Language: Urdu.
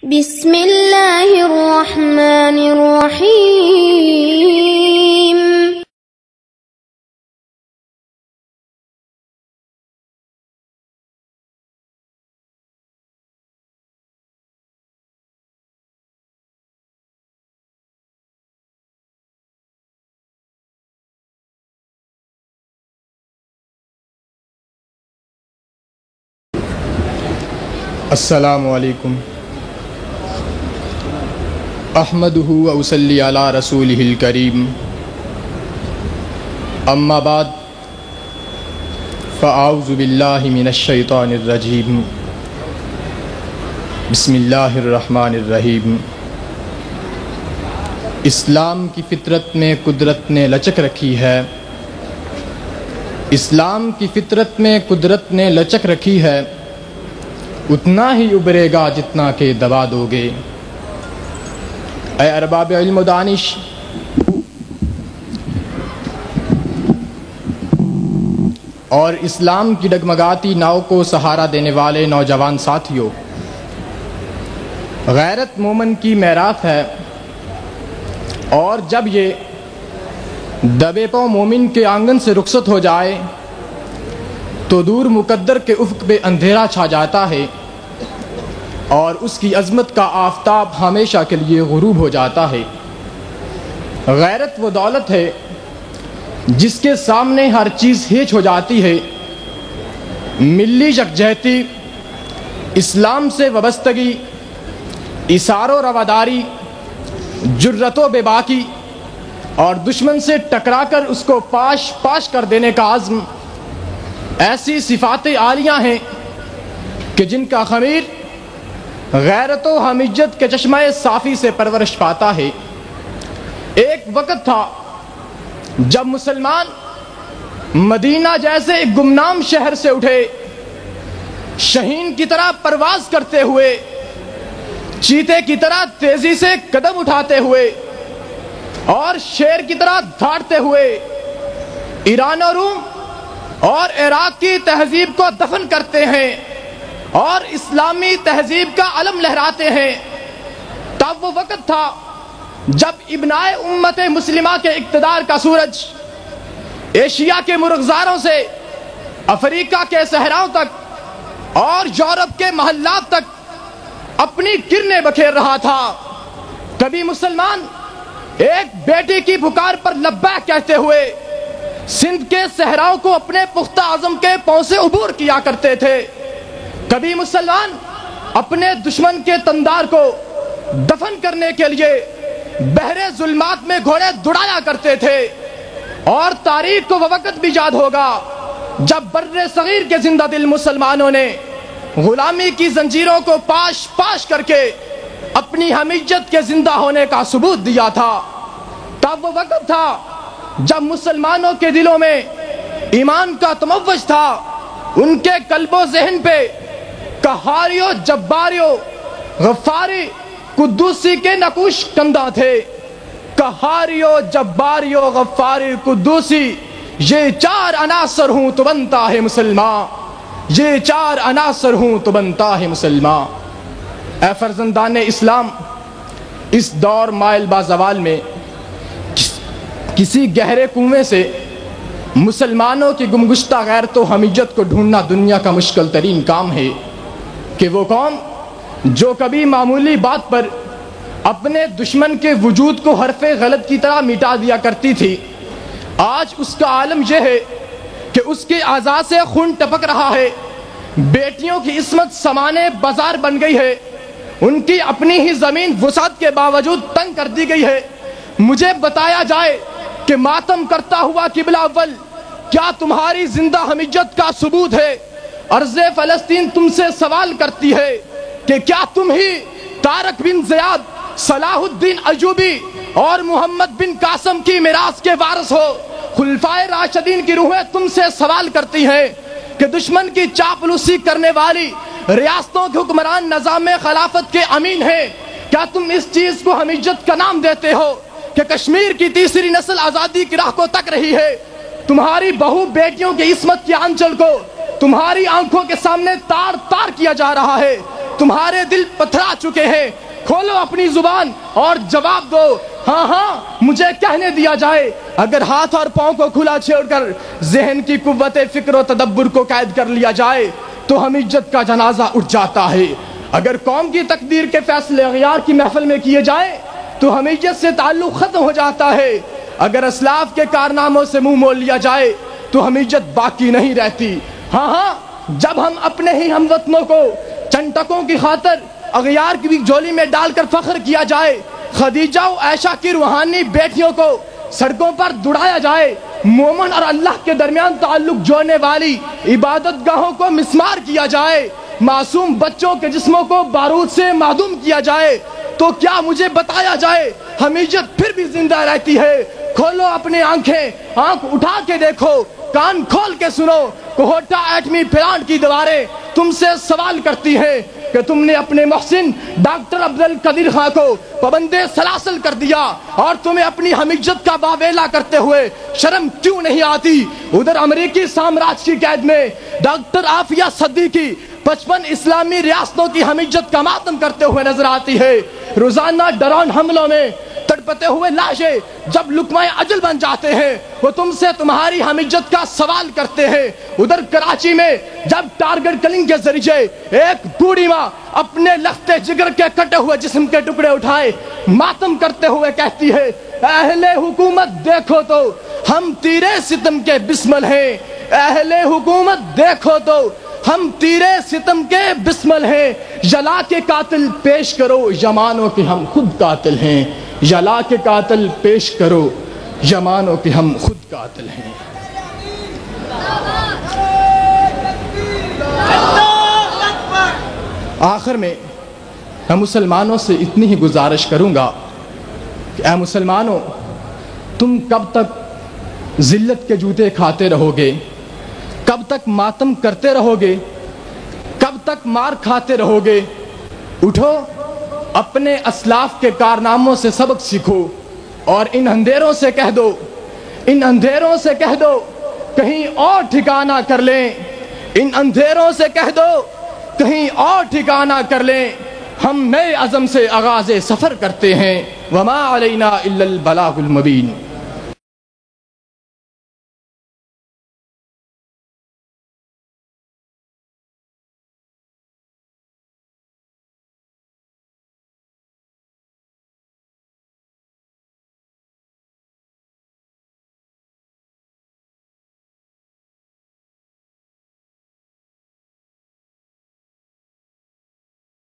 بسم اللہ الرحمن الرحیم۔ السلام علیکم۔ احمدہ و اصلی علی رسولہ الکریم، اما بعد فاعوذ باللہ من الشیطان الرجیم، بسم اللہ الرحمن الرحیم۔ اسلام کی فطرت میں قدرت نے لچک رکھی ہے، اسلام کی فطرت میں قدرت نے لچک رکھی ہے، اتنا ہی ابھرے گا جتنا کہ دبا دو گے۔ اے ارباب علم و دانش، اور اسلام کی ڈگمگاتی ناؤ کو سہارا دینے والے نوجوان ساتھیوں، غیرت مومن کی معراج ہے، اور جب یہ دبے پاؤں مومن کے آنگن سے رخصت ہو جائے تو دور مقدر کے افق پہ اندھیرا چھا جاتا ہے، اور اس کی عظمت کا آفتاب ہمیشہ کے لیے غروب ہو جاتا ہے۔ غیرت وہ دولت ہے جس کے سامنے ہر چیز ہیچ ہو جاتی ہے۔ ملی یکجہتی، اسلام سے وابستگی، ایثار و رواداری، جرأت و بے باکی، اور دشمن سے ٹکرا کر اس کو پاش پاش کر دینے کا عزم، ایسی صفات عالیہ ہیں کہ جن کا خمیر غیرت و حمیت کے چشمہ صافی سے پرورش پاتا ہے۔ ایک وقت تھا جب مسلمان مدینہ جیسے ایک گمنام شہر سے اٹھے، شہین کی طرح پرواز کرتے ہوئے، چیتے کی طرح تیزی سے قدم اٹھاتے ہوئے، اور شیر کی طرح دھاڑتے ہوئے ایران و روم اور عراق کی تہذیب کو دفن کرتے ہیں اور اسلامی تہذیب کا علم لہراتے ہیں۔ تب وہ وقت تھا جب ابنائے امت مسلمہ کے اقتدار کا سورج ایشیا کے مرغزاروں سے افریقہ کے صحراؤں تک اور یورپ کے محلات تک اپنی کرنیں بکھیر رہا تھا۔ کبھی مسلمان ایک بیٹی کی پکار پر لبیک کہتے ہوئے سندھ کے صحراؤں کو اپنے پختہ عزم کے پاؤں سے عبور کیا کرتے تھے، کبھی مسلمان اپنے دشمن کے تندار کو دفن کرنے کے لیے بحر ظلمات میں گھوڑے دوڑایا کرتے تھے۔ اور تاریخ کو وہ وقت بھی یاد ہوگا جب بر صغیر کے زندہ دل مسلمانوں نے غلامی کی زنجیروں کو پاش پاش کر کے اپنی حمیت کے زندہ ہونے کا ثبوت دیا تھا۔ تب وہ وقت تھا جب مسلمانوں کے دلوں میں ایمان کا تموج تھا، ان کے قلب و ذہن پہ قہاریو جباریو غفاری قدوسی کے نقوش کندہ تھے۔ قہاریو جباریو غفاری قدوسی، یہ چار عناصر ہوں تو بنتا ہے مسلمان، یہ چار عناصر ہوں تو بنتا ہے مسلمان۔ اے فرزندان اسلام، اس دور مائل با زوال میں کسی گہرے کنویں سے مسلمانوں کی گمگشتہ غیرت و حمیت کو ڈھونڈنا دنیا کا مشکل ترین کام ہے کہ وہ قوم جو کبھی معمولی بات پر اپنے دشمن کے وجود کو حرف غلط کی طرح مٹا دیا کرتی تھی، آج اس کا عالم یہ ہے کہ اس کے اعضاء سے خون ٹپک رہا ہے، بیٹیوں کی عصمت سمانے بازار بن گئی ہے، ان کی اپنی ہی زمین وسعت کے باوجود تنگ کر دی گئی ہے۔ مجھے بتایا جائے کہ ماتم کرتا ہوا قبلہ اول کیا تمہاری زندہ حمیت کا ثبوت ہے؟ ارض فلسطین تم سے سوال کرتی ہے کہ کیا تم ہی طارق بن زیاد، صلاح الدین ایوبی اور محمد بن قاسم کی میراث کے وارث ہو؟ خلفائے راشدین کی روحیں تم سے سوال کرتی ہیں کہ دشمن کی چاپلوسی کرنے والی ریاستوں کے حکمران نظام خلافت کے امین ہیں، کیا تم اس چیز کو حمیت کا نام دیتے ہو کہ کشمیر کی تیسری نسل آزادی کی راہ کو تک رہی ہے؟ تمہاری بہو بیٹیوں کی عصمت کے آنچل کو تمہاری آنکھوں کے سامنے تار تار کیا جا رہا ہے۔ تمہارے دل پتھرا چکے ہیں، کھولو اپنی زبان اور جواب دو۔ ہاں ہاں مجھے کہنے دیا جائے، اگر ہاتھ اور پاؤں کو کھلا چھوڑ کر ذہن کی قوت فکر و تدبر کو قید کر لیا جائے تو حمیت کا جنازہ اٹھ جاتا ہے۔ اگر قوم کی تقدیر کے فیصلے اغیار کی محفل میں کیے جائیں تو حمیت سے تعلق ختم ہو جاتا ہے۔ اگر اسلاف کے کارناموں سے منہ موڑ لیا جائے تو حمیت باقی نہیں رہتی۔ ہاں ہاں جب ہم اپنے ہی ہم وطنوں کو چند ٹکوں کی خاطر اغیار کی جولی میں ڈال کر فخر کیا جائے، خدیجہ و عائشہ کی روحانی بیٹیوں کو سڑکوں پر دوڑایا جائے، مومن اور اللہ کے درمیان تعلق جوڑنے والی عبادت گاہوں کو مسمار کیا جائے، معصوم بچوں کے جسموں کو بارود سے معدوم کیا جائے، تو کیا مجھے بتایا جائے حمیت پھر بھی زندہ رہتی ہے؟ کھولو اپنے آنکھیں، آنکھ اٹھا کے دیکھو، کان کھول کے سنو۔ کوہٹا ایٹمی پلانٹ کی دیواریں تم سے سوال کرتی ہیں کہ تم نے اپنے محسن ڈاکٹر عبدالقدیر خان کو پابند سلاسل کر دیا، اور تمہیں اپنی حمیت کا واویلا کرتے ہوئے شرم کیوں نہیں آتی؟ ادھر امریکی سامراج کی قید میں ڈاکٹر عافیہ صدیقی 55 اسلامی ریاستوں کی حمیت کا ماتم کرتے ہوئے نظر آتی ہے۔ روزانہ ڈرون حملوں میں تڑپتے ہوئے لاشیں جب لقمہ اجل بن جاتے ہیں وہ تم سے تمہاری حمیت کا سوال کرتے ہیں۔ ادھر کراچی میں جب ٹارگٹ کلنگ کے ذریعے ایک بوڑھی ماں اپنے لختے جگر کے کٹے ہوئے جسم کے ٹکڑے اٹھائے ماتم کرتے ہوئے کہتی ہے، اہل حکومت دیکھو تو ہم تیرے ستم کے بسمل ہیں، اہل حکومت دیکھو تو ہم تیرے ستم کے بسمل ہیں، جلا کے قاتل پیش کرو یا مانو کہ ہم خود قاتل ہیں، جلا کے قاتل پیش کرو یا مانو کہ ہم خود قاتل ہیں۔ آخر میں میں مسلمانوں سے اتنی ہی گزارش کروں گا کہ اے مسلمانوں، تم کب تک ذلت کے جوتے کھاتے رہو گے؟ کب تک ماتم کرتے رہو گے؟ کب تک مار کھاتے رہو گے؟ اٹھو، اپنے اسلاف کے کارناموں سے سبق سیکھو اور ان اندھیروں سے کہہ دو، ان اندھیروں سے کہہ دو کہیں اور ٹھکانہ کر لیں، ان اندھیروں سے کہہ دو کہیں اور ٹھکانہ کر لیں، ہم نئے عزم سے آغاز سفر کرتے ہیں، وما علینا الا البلاغ المبین۔